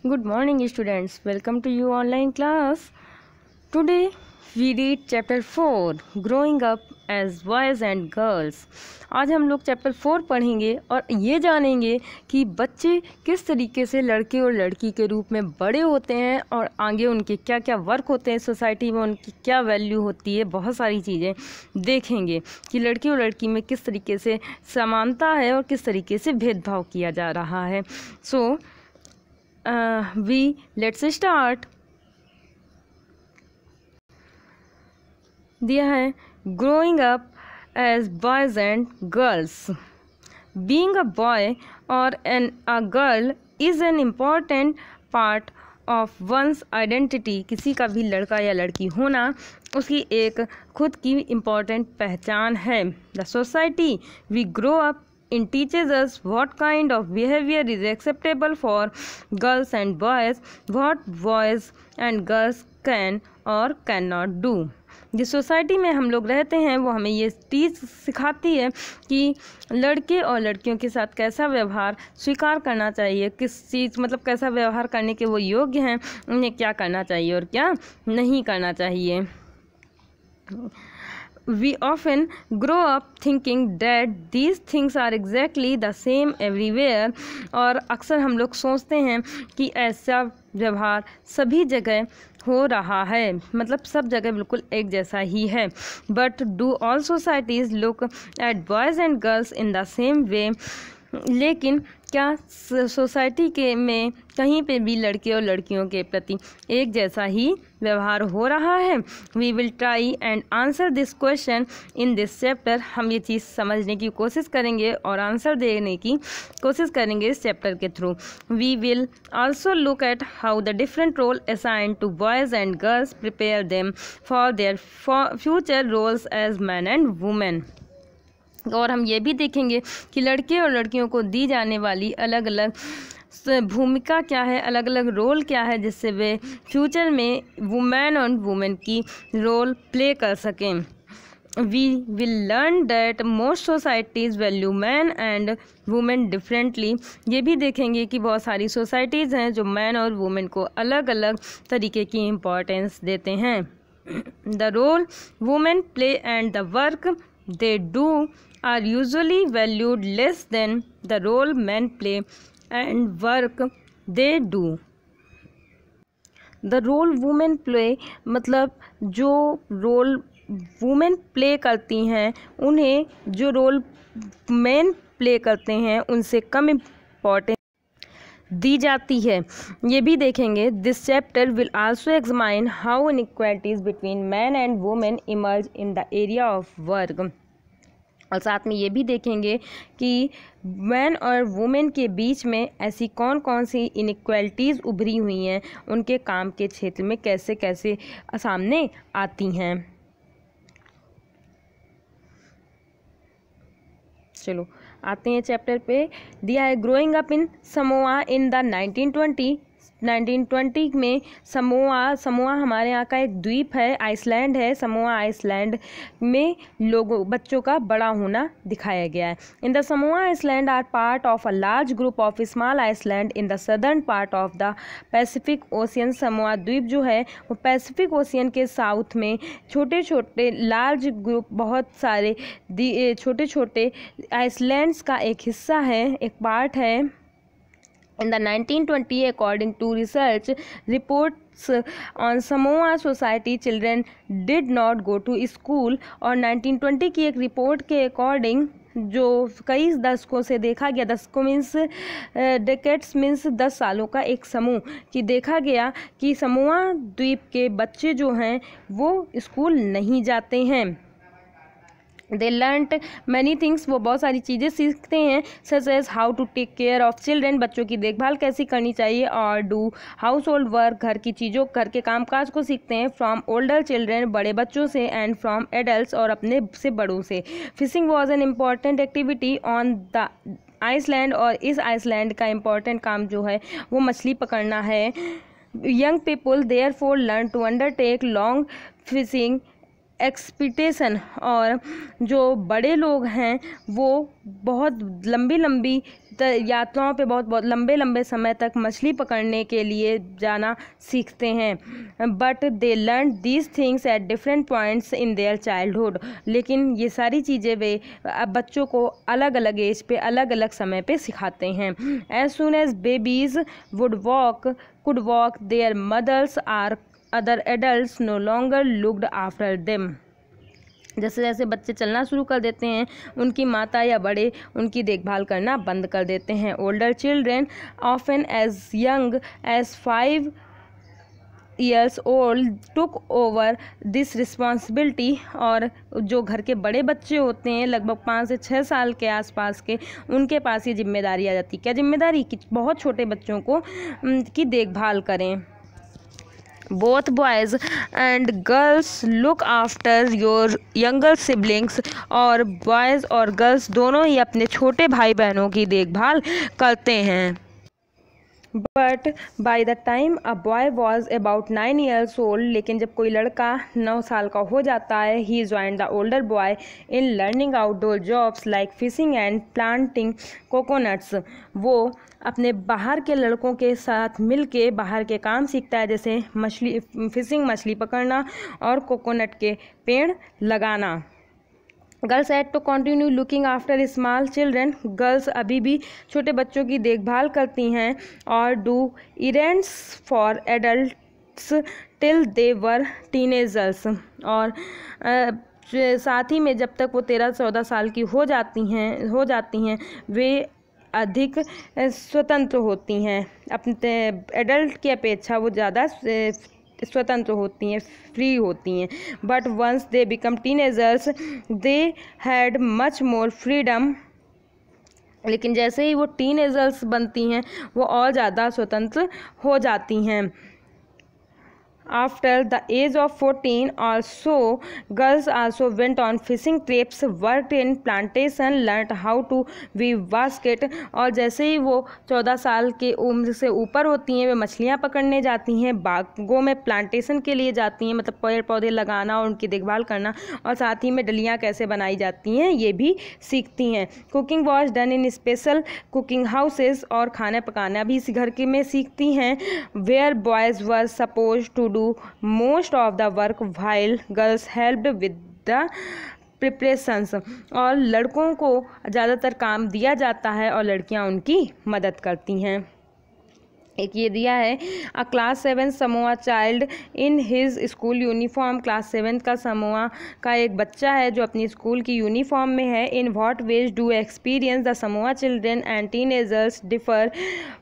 Good morning students, welcome to you online class. Today we read chapter 4 Growing Up as Boys and Girls. आज हम लोग chapter 4 पढ़ेंगे और ये जानेंगे कि बच्चे किस तरीके से लड़के और लड़की के रूप में बड़े होते हैं और आगे उनके क्या क्या वर्क होते हैं सोसाइटी में, उनकी क्या वैल्यू होती है। बहुत सारी चीज़ें देखेंगे कि लड़के और लड़की में किस तरीके से समानता है और किस तरीके से भेदभाव किया जा रहा है। Let's start. दिया है growing up as boys and girls. Being a boy और a girl is an important part of one's identity. किसी का भी लड़का या लड़की होना उसकी एक खुद की इम्पॉर्टेंट पहचान है। The society we grow up in teaches us what kind of behavior is acceptable for girls and boys, what boys and girls can or cannot do. जिस सोसाइटी में हम लोग रहते हैं वो हमें ये चीज़ सिखाती है कि लड़के और लड़कियों के साथ कैसा व्यवहार स्वीकार करना चाहिए, किस चीज़ मतलब कैसा व्यवहार करने के वो योग्य हैं, उन्हें क्या करना चाहिए और क्या नहीं करना चाहिए। We often grow up thinking that these things are exactly the same everywhere. और अक्सर हम लोग सोचते हैं कि ऐसा व्यवहार सभी जगह हो रहा है, मतलब सब जगह बिल्कुल एक जैसा ही है। But do all societies look at boys and girls in the same way? लेकिन क्या सोसाइटी के में कहीं पे भी लड़के और लड़कियों के प्रति एक जैसा ही व्यवहार हो रहा है? We will try and answer this question in this chapter. हम ये चीज़ समझने की कोशिश करेंगे और आंसर देने की कोशिश करेंगे इस चैप्टर के through. We will also look at how the different role assign to boys and girls prepare them for their future roles as man and women. और हम ये भी देखेंगे कि लड़के और लड़कियों को दी जाने वाली अलग अलग भूमिका क्या है, अलग अलग रोल क्या है, जिससे वे फ्यूचर में वुमेन और वुमेन की रोल प्ले कर सकें। We will learn that most societies value man and women differently. ये भी देखेंगे कि बहुत सारी सोसाइटीज़ हैं जो मैन और वुमेन को अलग अलग तरीके की इम्पोर्टेंस देते हैं। The role women play and the work they do are usually valued less than the role men play and work they do. The role women play मतलब जो रोल वुमेन प्ले करती हैं उन्हें जो रोल मेन प्ले करते हैं उनसे कम importance दी जाती है। ये भी देखेंगे। This chapter will also examine how inequalities between man and women emerge in the area of work. और साथ में ये भी देखेंगे कि मैन और वुमेन के बीच में ऐसी कौन कौन सी इनइक्वालिटीज़ उभरी हुई हैं, उनके काम के क्षेत्र में कैसे कैसे सामने आती हैं। चलो आते हैं चैप्टर पे। दिया है growing up in Samoa in the 1920 में समोआ हमारे यहाँ का एक द्वीप है, आइसलैंड है। समोआ आइसलैंड में बच्चों का बड़ा होना दिखाया गया है। In the Samoa island are part of a large group of small island in the southern part of the Pacific ocean. Samoa द्वीप जो है वो पैसिफिक ओशियन के साउथ में छोटे छोटे लार्ज ग्रुप, बहुत सारे छोटे छोटे आइसलैंड्स का एक हिस्सा है, एक पार्ट है। In the 1920, according to research reports on Samoa society, children did not go to school। और 1920 की एक रिपोर्ट के अकॉर्डिंग जो कई दशकों से देखा गया, दशकों मीन्स डेकेड्स मीन्स 10 सालों का एक समूह कि देखा गया कि समोआ द्वीप के बच्चे जो हैं वो स्कूल नहीं जाते हैं। दे लर्नड मैनी थिंग्स, वो बहुत सारी चीज़ें सीखते हैं, such as how to take care of children, बच्चों की देखभाल कैसी करनी चाहिए, और डू हाउस होल्ड वर्क, घर की चीज़ों घर के कामकाज को सीखते हैं। फ्रॉम ओल्डर चिल्ड्रेन, बड़े बच्चों से, एंड फ्रॉम एडल्ट्स, और अपने से बड़ों से। Fishing was an important activity on the island, और इस आइसलैंड का इम्पॉर्टेंट काम जो है वो मछली पकड़ना है। Young people therefore learn to undertake long fishing expectation, और जो बड़े लोग हैं वो बहुत लंबी लंबी यात्राओं पे बहुत लंबे लंबे समय तक मछली पकड़ने के लिए जाना सीखते हैं। But they learn these things at different points in their childhood, लेकिन ये सारी चीज़ें वे बच्चों को अलग अलग एज पे अलग अलग समय पे सिखाते हैं। As soon as babies could walk, their mothers or other adults no longer looked after them. जैसे जैसे बच्चे चलना शुरू कर देते हैं उनकी माता या बड़े उनकी देखभाल करना बंद कर देते हैं। Older children often as young as 5 years old took over this responsibility, और जो घर के बड़े बच्चे होते हैं लगभग 5 से 6 साल के आसपास के, उनके पास ये जिम्मेदारी आ जाती है। क्या जिम्मेदारी? कि बहुत छोटे बच्चों को की देखभाल करें। Both boys and girls look after your younger siblings, और बॉयज़ और गर्ल्स दोनों ही अपने छोटे भाई बहनों की देखभाल करते हैं। But by the time a boy was about 9 years old, लेकिन जब कोई लड़का 9 साल का हो जाता है, ही join the older boy in learning outdoor jobs like fishing and planting coconuts. वो अपने बाहर के लड़कों के साथ मिल के बाहर के काम सीखता है, जैसे फिशिंग मछली पकड़ना और कोकोनट के पेड़ लगाना। Girls had to continue looking after small children, girls अभी भी छोटे बच्चों की देखभाल करती हैं और do errands for adults till they were teenagers, और साथ ही में जब तक वो 13-14 साल की हो जाती हैं वे अधिक स्वतंत्र होती हैं। अपने एडल्ट की अपेक्षा वो ज़्यादा स्वतंत्र होती हैं, फ्री होती हैं। But once they become teenagers they had much more freedom, लेकिन जैसे ही वो टीनेजर्स बनती हैं वो और ज़्यादा स्वतंत्र हो जाती हैं। After the age of 14 or so, girls also went on fishing trips, worked in plantation, learnt how to weave basket, और जैसे ही वो 14 साल की उम्र से ऊपर होती हैं वे मछलियाँ पकड़ने जाती हैं, बागों में प्लांटेशन के लिए जाती हैं, मतलब पेड़ पौधे लगाना और उनकी देखभाल करना, और साथ ही में डलियाँ कैसे बनाई जाती हैं ये भी सीखती हैं। Cooking was done in special cooking houses, और खाना पकाना भी इस घर के में सीखती हैं। Where boys were suppose to most of the work while girls helped with the preparations, और लड़कों को ज़्यादातर काम दिया जाता है और लड़कियां उनकी मदद करती हैं। एक ये दिया है अ class 7 Samoa child in his school uniform, class 7 का समोआ का एक बच्चा है जो अपनी स्कूल की यूनिफॉर्म में है। In what ways do experience the Samoa children and teenagers differ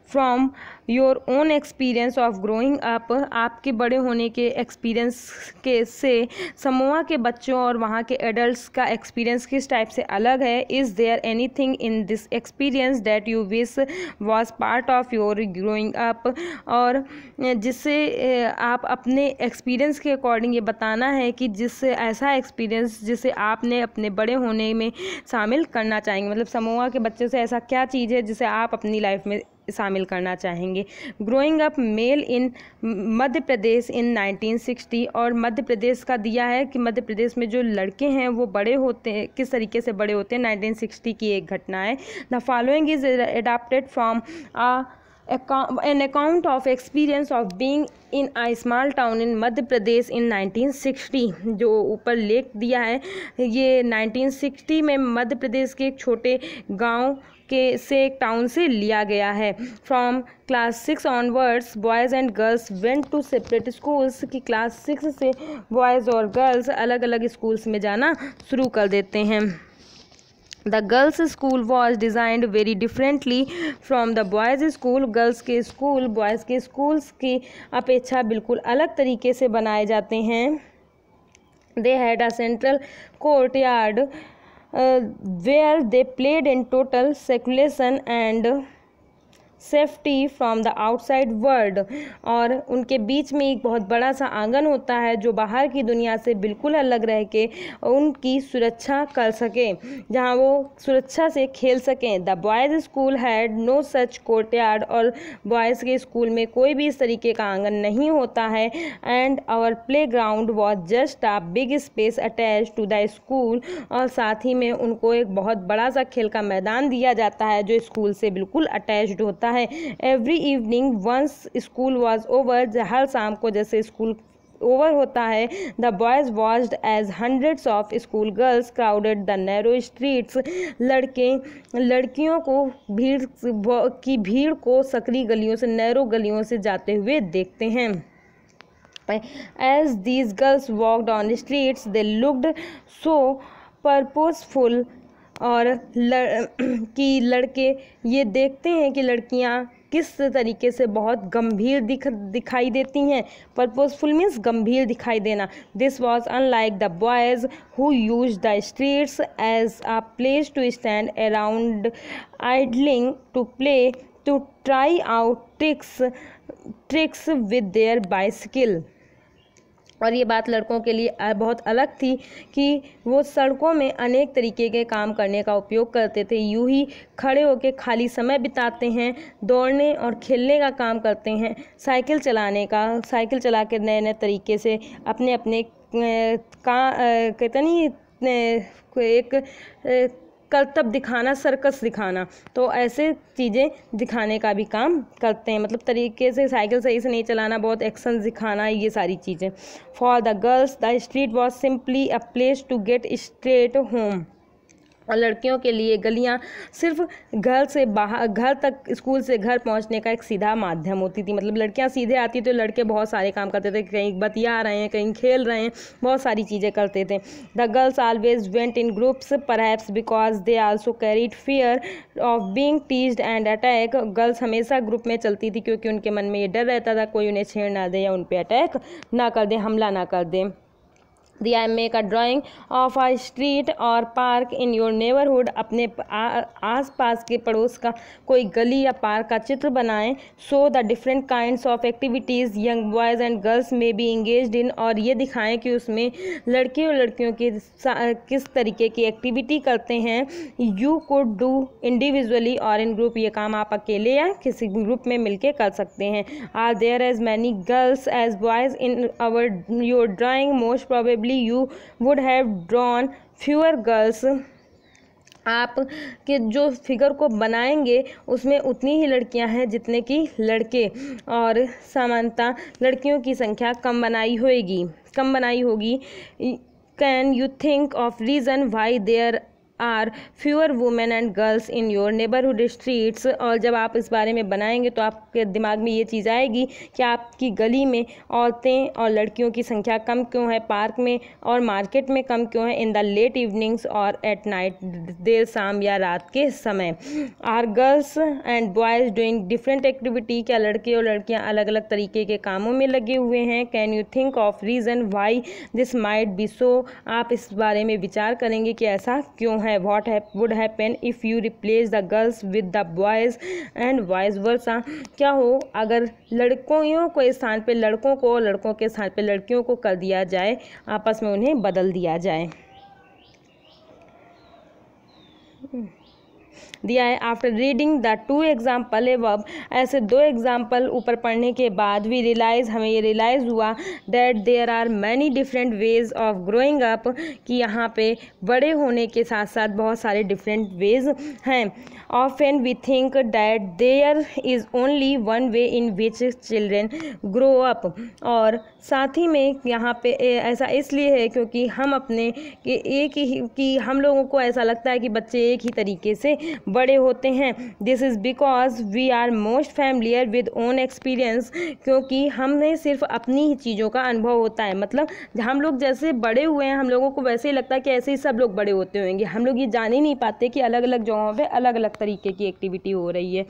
from your own experience of growing up, आपके बड़े होने के एक्सपीरियंस के से समोआ के बच्चों और वहाँ के एडल्ट्स का एक्सपीरियंस किस टाइप से अलग है। Is there anything in this experience that you wish was part of your growing up, और जिससे आप अपने एक्सपीरियंस के अकॉर्डिंग ये बताना है कि जिससे ऐसा एक्सपीरियंस जिसे आपने अपने बड़े होने में शामिल करना चाहेंगे, मतलब समोआ के बच्चे से ऐसा क्या चीज़ है जिसे आप अपनी लाइफ में शामिल करना चाहेंगे। ग्रोइंग अप मेल इन मध्य प्रदेश इन 1960, और मध्य प्रदेश का दिया है कि मध्य प्रदेश में जो लड़के हैं वो बड़े होते हैं, किस तरीके से बड़े होते हैं। 1960 की एक घटना है। The following is adapted from an account of experience of being in a small town in Madhya Pradesh in 1960, जो ऊपर लेख दिया है ये 1960 में मध्य प्रदेश के एक छोटे गांव के से एक टाउन से लिया गया है। From class 6 onwards boys and girls went to separate schools, की क्लास 6 से बॉयज़ और गर्ल्स अलग अलग स्कूल्स में जाना शुरू कर देते हैं। The girls' school was designed very differently from the boys' school. Girls के स्कूल बॉयज़ के स्कूल्स की अपेक्षा बिल्कुल अलग तरीके से बनाए जाते हैं। They had a central courtyard where they played in total seclusion and safety from the outside world, और उनके बीच में एक बहुत बड़ा सा आंगन होता है जो बाहर की दुनिया से बिल्कुल अलग रह के उनकी सुरक्षा कर सके, जहाँ वो सुरक्षा से खेल सकें। The boys school had no such courtyard, और बॉयज़ के स्कूल में कोई भी इस तरीके का आंगन नहीं होता है। And our play ground was just a big space attach to the school, और साथ ही में उनको एक बहुत बड़ा सा खेल का मैदान दिया जाता है जो स्कूल से बिल्कुल अटैच्ड होता है। Every evening once school was over, हर शाम को जैसे स्कूल ओवर होता है, the boys watched as hundreds of school girls crowded the narrow streets, लड़कियों को भीड़ को सकरी गलियों से, नैरो गलियों से जाते हुए देखते हैं। As these girls walked on the streets, they looked so purposeful, और कि लड़के ये देखते हैं कि लड़कियां किस तरीके से बहुत गंभीर दिखाई देती हैं। पर्पसफुल मीन्स गंभीर दिखाई देना। This was unlike the boys who use the streets as a place to stand around idling to play to try out tricks with their bicycle. और ये बात लड़कों के लिए बहुत अलग थी कि वो सड़कों में अनेक तरीके के काम करने का उपयोग करते थे। यूं ही खड़े होकर खाली समय बिताते हैं, दौड़ने और खेलने का काम करते हैं, साइकिल चला के नए नए तरीके से अपने अपने कहते नहीं एक करतब दिखाना, सर्कस दिखाना, तो ऐसे चीज़ें दिखाने का भी काम करते हैं। मतलब तरीके से साइकिल सही से नहीं चलाना, बहुत एक्शन दिखाना, ये सारी चीज़ें। For the girls the street was simply a place to get straight home, और लड़कियों के लिए गलियां सिर्फ घर तक, स्कूल से घर पहुंचने का एक सीधा माध्यम होती थी। मतलब लड़कियां सीधे आती तो लड़के बहुत सारे काम करते थे, कहीं बतिया रहे हैं, कहीं खेल रहे हैं, बहुत सारी चीज़ें करते थे। The girls always went in groups, perhaps because they also carried fear of being teased and attack. Girls हमेशा ग्रुप में चलती थी क्योंकि उनके मन में ये डर रहता था कोई उन्हें छेड़ ना दे या उन पर अटैक ना कर दे, हमला ना कर दे। I make a drawing of a street or park in your neighborhood, अपने आस पास के पड़ोस का कोई गली या पार्क का चित्र बनाएं। So the different kinds of activities young boys and girls may be engaged in, और ये दिखाएं कि उसमें लड़के और लड़कियों के किस तरीके की एक्टिविटी करते हैं। You could do individually or in group, ये काम आप अकेले या किसी ग्रुप में मिलके कर सकते हैं। Are there as many girls as boys in your drawing? Most probably you would have drawn fewer girls, आप के जो फिगर को बनाएंगे उसमें उतनी ही लड़कियां हैं जितने कि लड़के, और सामान्यतः लड़कियों की संख्या कम बनाई होगी। Can you think of reason why there are fewer women and girls in your neighbourhood streets, और जब आप इस बारे में बनाएंगे तो आपके दिमाग में ये चीज़ आएगी कि आपकी गली में औरतें और लड़कियों की संख्या कम क्यों है, पार्क में और मार्केट में कम क्यों है, इन द लेट इवनिंग्स और एट नाइट, देर शाम या रात के समय। Are girls and boys doing different activity, क्या लड़के और लड़कियां अलग अलग तरीके के कामों में लगे हुए हैं। Can you think of reason why this might be so, आप इस बारे में विचार करेंगे कि ऐसा क्यों है। What would happen if you replace the girls with the boys and vice versa, क्या हो अगर लड़कियों के स्थान पे लड़कों को और लड़कों के स्थान पे लड़कियों को कर दिया जाए, आपस में उन्हें बदल दिया जाए। दिया है। After reading the two example above, ऐसे दो एग्जाम्पल ऊपर पढ़ने के बाद वी रियलाइज, हमें ये रियलाइज़ हुआ that there are many different ways of growing up, कि यहाँ पे बड़े होने के साथ साथ बहुत सारे डिफरेंट वेज हैं। Often we think that there is only one way in which children grow up, और साथ ही में यहाँ पे ऐसा इसलिए है क्योंकि हम अपने कि हम लोगों को ऐसा लगता है कि बच्चे एक ही तरीके से बड़े होते हैं। This is because we are most familiar with own experience, क्योंकि हमें सिर्फ अपनी ही चीज़ों का अनुभव होता है। मतलब हम लोग जैसे बड़े हुए हैं, हम लोगों को वैसे ही लगता है कि ऐसे ही सब लोग बड़े होते होंगे। हम लोग ये जान ही नहीं पाते कि अलग अलग जगहों पे अलग अलग तरीके की एक्टिविटी हो रही है।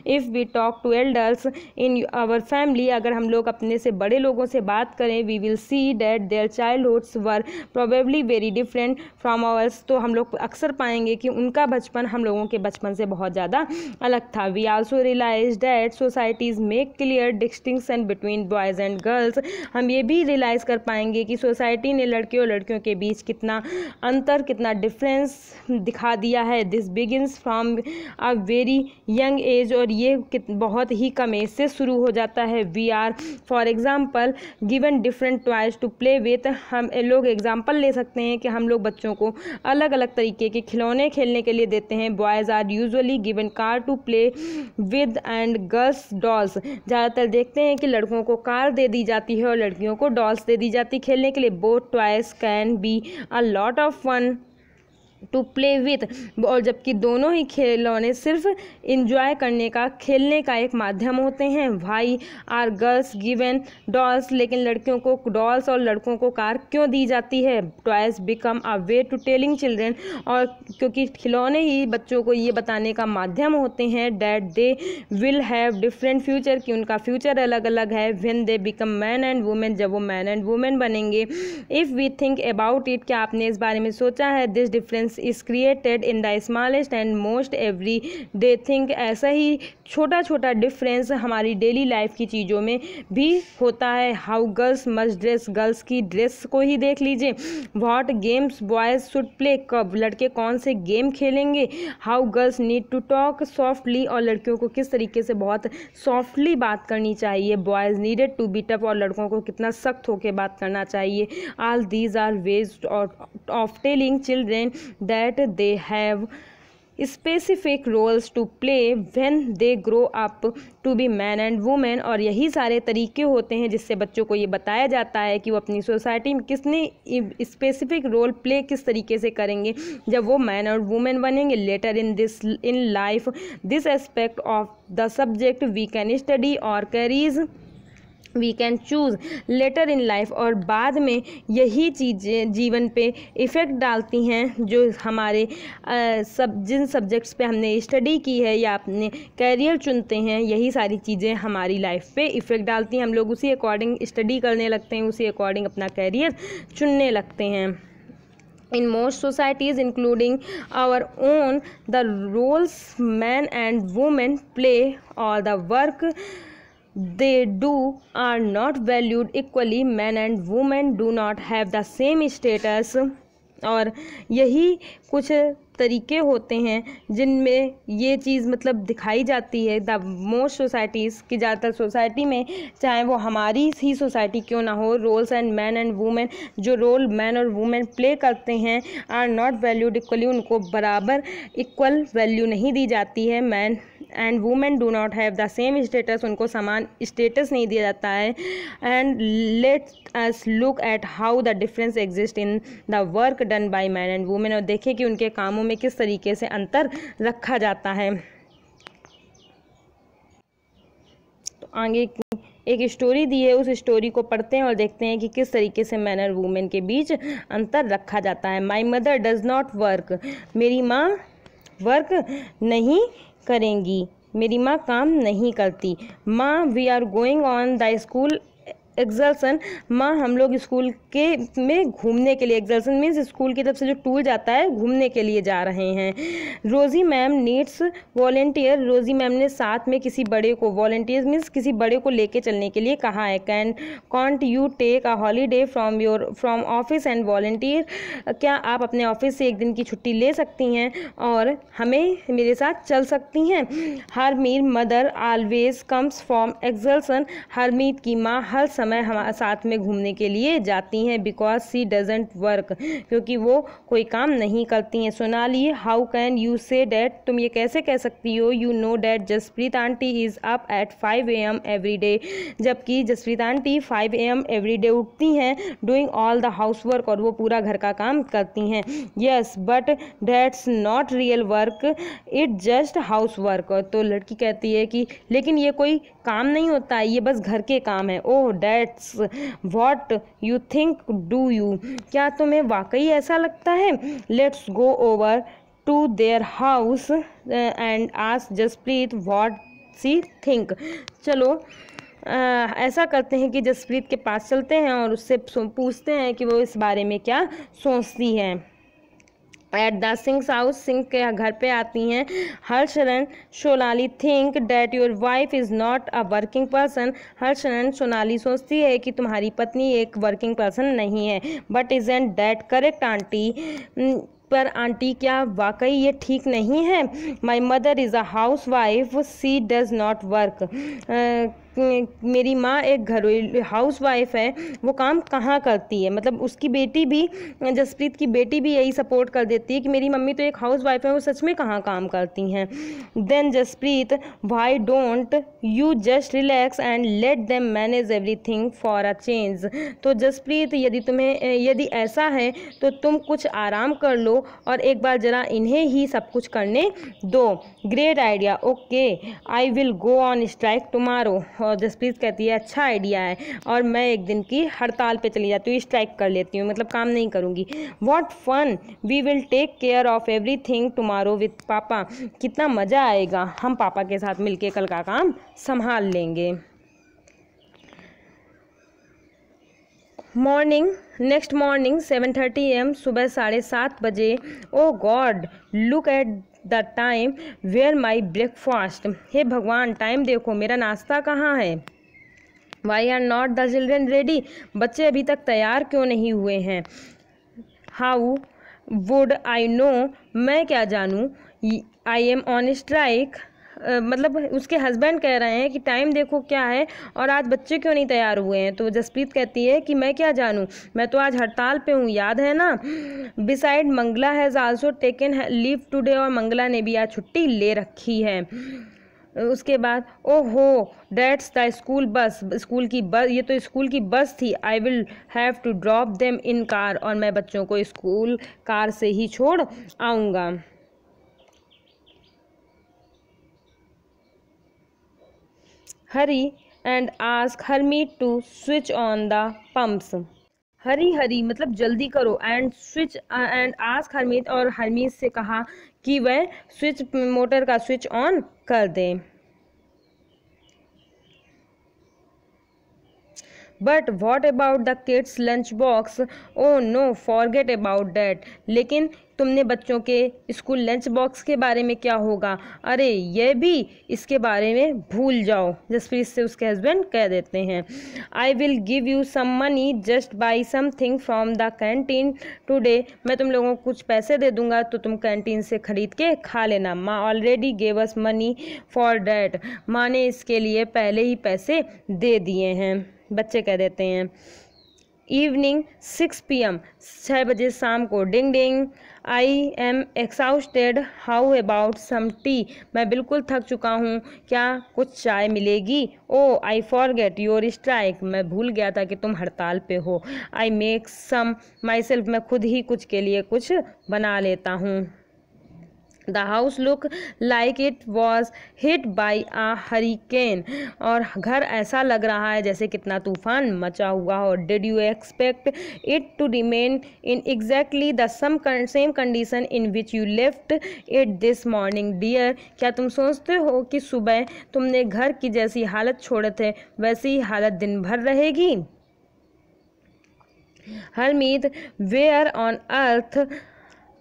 If we talk to elders in our family, अगर हम लोग अपने से बड़े लोगों से बात करें, we will see that their childhoods were probably very different from ours, तो हम लोग अक्सर पाएंगे कि उनका बचपन हम लोगों के बचपन से बहुत ज़्यादा अलग था। We also realise that societies make clear distinction between boys and girls. हम ये भी रियलाइज़ कर पाएंगे कि सोसाइटी ने लड़के और लड़कियों के बीच कितना अंतर, कितना डिफरेंस दिखा दिया है। This begins from a very young age, और ये बहुत ही कम एज से शुरू हो जाता है। We are for example given different toys to play with. हम लोग एग्जाम्पल ले सकते हैं कि हम लोग बच्चों को अलग अलग तरीके के खिलौने खेलने के लिए देते हैं। Boys are usually given car to play with and girls dolls. ज़्यादातर देखते हैं कि लड़कों को कार दे दी जाती है और लड़कियों को डॉल्स दे दी जाती है खेलने के लिए। Both toys can be a lot of fun to play with, और जबकि दोनों ही खिलौने सिर्फ इंजॉय करने का, खेलने का एक माध्यम होते हैं। Why are girls given dolls, लेकिन लड़कियों को डॉल्स और लड़कों को कार क्यों दी जाती है? Toys become a way to telling children, और क्योंकि खिलौने ही बच्चों को ये बताने का माध्यम होते हैं that they will have different future, कि उनका फ्यूचर अलग अलग है। When they become man and women, जब वो मैन एंड वुमेन बनेंगे। If we think about it, क्या आपने इस बारे में सोचा है? This difference is created in the smallest and most everyday thing। ऐसा ही छोटा छोटा डिफरेंस हमारी डेली लाइफ की चीज़ों में भी होता है। How girls must dress, girls की ड्रेस को ही देख लीजिए। What games boys should play, कब लड़के कौन से गेम खेलेंगे। How girls need to talk softly, और लड़कियों को किस तरीके से बहुत सॉफ्टली बात करनी चाहिए। Boys needed to be tough, और लड़कों को कितना सख्त होकर बात करना चाहिए। All these are ways of telling children that they have specific roles to play when they grow up to be man and woman। और यही सारे तरीके होते हैं जिससे बच्चों को ये बताया जाता है कि वो अपनी सोसाइटी में किसने स्पेसिफिक रोल प्ले किस तरीके से करेंगे जब वो मैन और वुमेन बनेंगे। Later in life this aspect of the subject we can study और careers we can choose later in life, और बाद में यही चीज़ें जीवन पे इफ़ेक्ट डालती हैं जो हमारे जिन सब्जेक्ट्स पे हमने स्टडी की है या अपने कैरियर चुनते हैं, यही सारी चीज़ें हमारी लाइफ पे इफ़ेक्ट डालती हैं। हम लोग उसी अकॉर्डिंग स्टडी करने लगते हैं, उसी अकॉर्डिंग अपना कैरियर चुनने लगते हैं। In most societies, including our own, the roles men and women play or the work they do are not valued equally। Men and women do not have the same status। और यही कुछ तरीके होते हैं जिनमें ये चीज़ मतलब दिखाई जाती है। द मोस्ट सोसाइटीज़ की, ज़्यादातर सोसाइटी में, चाहे वो हमारी ही सोसाइटी क्यों ना हो, roles and man and women, जो रोल मैन और वुमेन प्ले करते हैं आर नॉट वैल्यूड इक्वली, उनको बराबर इक्वल वैल्यू नहीं दी जाती है। Man and women do not have the same status, उनको समान स्टेटस नहीं दिया जाता है। And let us look at how the difference exist in the work done by man and women, और देखें कि उनके कामों में किस तरीके से अंतर रखा जाता है। तो आगे एक स्टोरी दी है, उस स्टोरी को पढ़ते हैं और देखते हैं कि किस तरीके से मैन और वुमेन के बीच अंतर रखा जाता है। My mother does not work, मेरी माँ वर्क नहीं करेंगी, मेरी माँ काम नहीं करती। माँ we are going on the school excursion, माँ हम लोग स्कूल के में घूमने के लिए, एक्सर्सन मीन्स स्कूल की तरफ से जो टूर जाता है घूमने के लिए जा रहे हैं। रोज़ी मैम नीड्स वॉलेंटियर, रोज़ी मैम ने साथ में किसी बड़े को, वॉलेंटियर मीन्स किसी बड़े को लेके चलने के लिए कहा है। Can't you take a holiday from office and volunteer, क्या आप अपने ऑफिस से एक दिन की छुट्टी ले सकती हैं और हमें मेरे साथ चल सकती हैं। Harmeet mother always comes from excursion, Harmeet की माँ हर समय हमारे साथ में घूमने के लिए जाती हैं। बिकॉज सी डजेंट वर्क, क्योंकि वो कोई काम नहीं करती हैं। Sonali how can you say that, तुम ये कैसे कह सकती हो। You know that Jaspreet aunty is up at 5 AM every day, जबकि Jaspreet aunty 5 AM every day उठती हैं। Doing all the house work, और वो पूरा घर का काम करती हैं। Yes but that's not real work, it just house work, तो लड़की कहती है कि लेकिन ये कोई काम नहीं होता है, ये बस घर के काम है। Oh that's what you think do you, क्या तुम्हें वाकई ऐसा लगता है। Let's go over to their house and ask Jaspreet what she think, चलो ऐसा करते हैं कि जसप्रीत के पास चलते हैं और उससे पूछते हैं कि वो इस बारे में क्या सोचती है। At the Singhs house, Singh के घर पे आती हैं। Harsharan Sonali think that your wife is not a working person. Harsharan Sonali सोचती है कि तुम्हारी पत्नी एक वर्किंग पर्सन नहीं है। But isn't that correct aunty? पर आंटी क्या वाकई ये ठीक नहीं है? My mother is a housewife, she does not work. मेरी माँ एक घरेलू हाउस वाइफ है, वो काम कहाँ करती है? मतलब उसकी बेटी भी, जसप्रीत की बेटी भी यही सपोर्ट कर देती है कि मेरी मम्मी तो एक हाउस वाइफ है, वो सच में कहाँ काम करती हैं। Then Jaspreet, why don't you just relax and let them manage everything for a change? तो जसप्रीत, यदि ऐसा है तो तुम कुछ आराम कर लो और एक बार ज़रा इन्हें ही सब कुछ करने दो। Great idea, okay I will go on strike tomorrow. और जसप्रीत कहती है अच्छा आइडिया है, और मैं एक दिन की हड़ताल पे चली जाती हूँ, स्ट्राइक कर लेती हूँ, मतलब काम नहीं करूँगी। What fun, we will take care of everything tomorrow with papa. कितना मज़ा आएगा, हम पापा के साथ मिलके कल का काम संभाल लेंगे। मॉर्निंग, नेक्स्ट मॉर्निंग 7:30 AM, सुबह 7:30 बजे। Oh god, look at the time, where my breakfast. हे भगवान, टाइम देखो, मेरा नाश्ता कहाँ है? Why are not the children ready? बच्चे अभी तक तैयार क्यों नहीं हुए हैं? हाउ वुड आई नो, मैं क्या जानूँ? I am on strike. मतलब उसके हस्बैंड कह रहे हैं कि टाइम देखो क्या है और आज बच्चे क्यों नहीं तैयार हुए हैं। तो जसप्रीत कहती है कि मैं क्या जानूँ, मैं तो आज हड़ताल पे हूँ, याद है ना? Beside Mangala has also taken leave today, और मंगला ने भी आज छुट्टी ले रखी है। उसके बाद, ओहो that's the school bus, school की बस, ये तो स्कूल की बस थी। I will have to drop them in car, और मैं बच्चों को स्कूल कार से ही छोड़ आऊँगा। Hurry and ask Harmeet to switch on the pumps. Hurry मतलब जल्दी करो, and switch and ask Harmeet, और हरमीत से कहा कि वह मोटर का स्विच ऑन कर दें। But what about the kids lunch box? Oh no, forget about that. लेकिन तुमने बच्चों के स्कूल लंच बॉक्स के बारे में क्या होगा? अरे ये भी, इसके बारे में भूल जाओ, जसप्रीत से उसके हस्बैंड कह देते हैं। I will give you some money, just buy something from the canteen today. मैं तुम लोगों को कुछ पैसे दे दूंगा तो तुम कैंटीन से खरीद के खा लेना। माँ already gave us money for that. माँ ने इसके लिए पहले ही पैसे दे दिए हैं, बच्चे कह देते हैं। इवनिंग 6 PM, 6 बजे शाम को। Ding ding, I am exhausted, how about some tea? मैं बिल्कुल थक चुका हूँ, क्या कुछ चाय मिलेगी? Oh I forget your strike, मैं भूल गया था कि तुम हड़ताल पे हो। I make some my self, मैं खुद ही कुछ के लिए कुछ बना लेता हूँ। The house look like it was hit by a hurricane, और घर ऐसा लग रहा है जैसे कितना तूफान मचा हुआ हो। Did you expect it to remain in exactly the same condition in which you left it this morning dear? क्या तुम सोचते हो कि सुबह तुमने घर की जैसी हालत छोड़े थे वैसी ही हालत दिन भर रहेगी? Harmeet, where on earth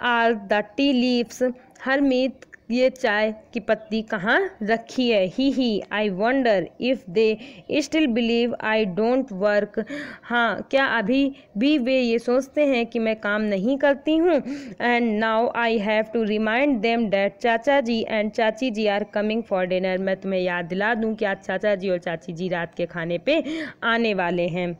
are the tea leaves? Harmeet, ये चाय की पत्ती कहाँ रखी है? He I wonder if they still believe I don't work. हाँ, क्या अभी भी वे ये सोचते हैं कि मैं काम नहीं करती हूँ? And now I have to remind them that chacha ji and chachi ji are coming for dinner. मैं तुम्हें याद दिला दूँ कि आज चाचा जी और चाची जी रात के खाने पे आने वाले हैं।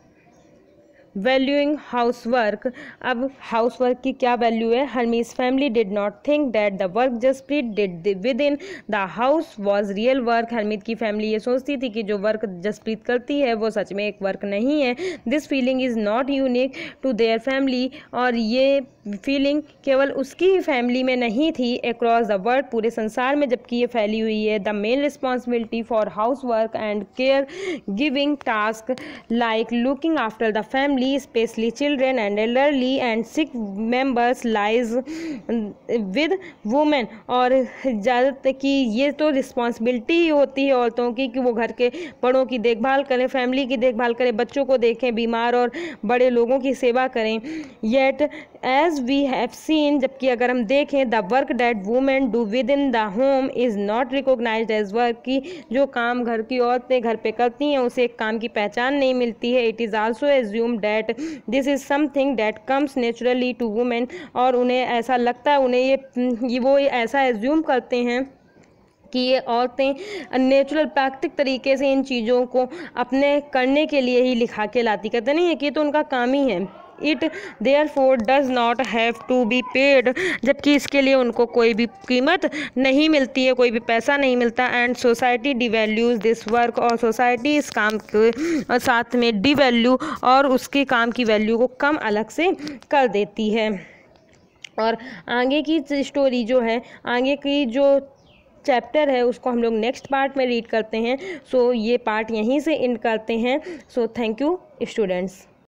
वैल्यूइंग हाउसवर्क, अब हाउसवर्क की क्या वैल्यू है? Harmeet's family did not think that the work Jaspreet did within the house was real work. Harmeet की फैमिली ये सोचती थी कि जो वर्क जसप्रीत करती है वो सच में एक वर्क नहीं है। This feeling is not unique to their family, और ये फीलिंग केवल उसकी ही फैमिली में नहीं थी, अक्रॉस द वर्ल्ड, पूरे संसार में जबकि ये फैली हुई है। The main responsibility for house work and care giving task like looking after the family family, especially children and elderly and sick members, lies with women। और ज़्यादातर कि ये तो रिस्पॉन्सिबिलिटी ही होती है औरतों की कि वो घर के बड़ों की देखभाल करें, फैमिली की देखभाल करें, बच्चों को देखें, बीमार और बड़े लोगों की सेवा करें। Yet as we have seen, जबकि अगर हम देखें, the work that women do within the home is not recognised as work, कि जो काम घर की औरतें घर पे करती हैं उसे एक काम की पहचान नहीं मिलती है। It is also assumed that this is something that comes naturally to women, और उन्हें ऐसा लगता है, उन्हें वो ऐसा एज्यूम करते हैं कि ये औरतें नेचुरल प्राकृतिक तरीके से इन चीज़ों को अपने करने के लिए ही लिखा के लाती, कहते नहीं है कि ये तो उनका काम ही है। It therefore does not have to be paid, जबकि इसके लिए उनको कोई भी कीमत नहीं मिलती है, कोई भी पैसा नहीं मिलता। एंड सोसाइटी डिवैल्यूज दिस वर्क, और सोसाइटी इस काम के साथ में डिवैल्यू और उसके काम की वैल्यू को कम अलग से कर देती है। और आगे की स्टोरी जो है, आगे की जो चैप्टर है उसको हम लोग नेक्स्ट पार्ट में रीड करते हैं। सो ये पार्ट यहीं से एंड करते हैं। So thank you students.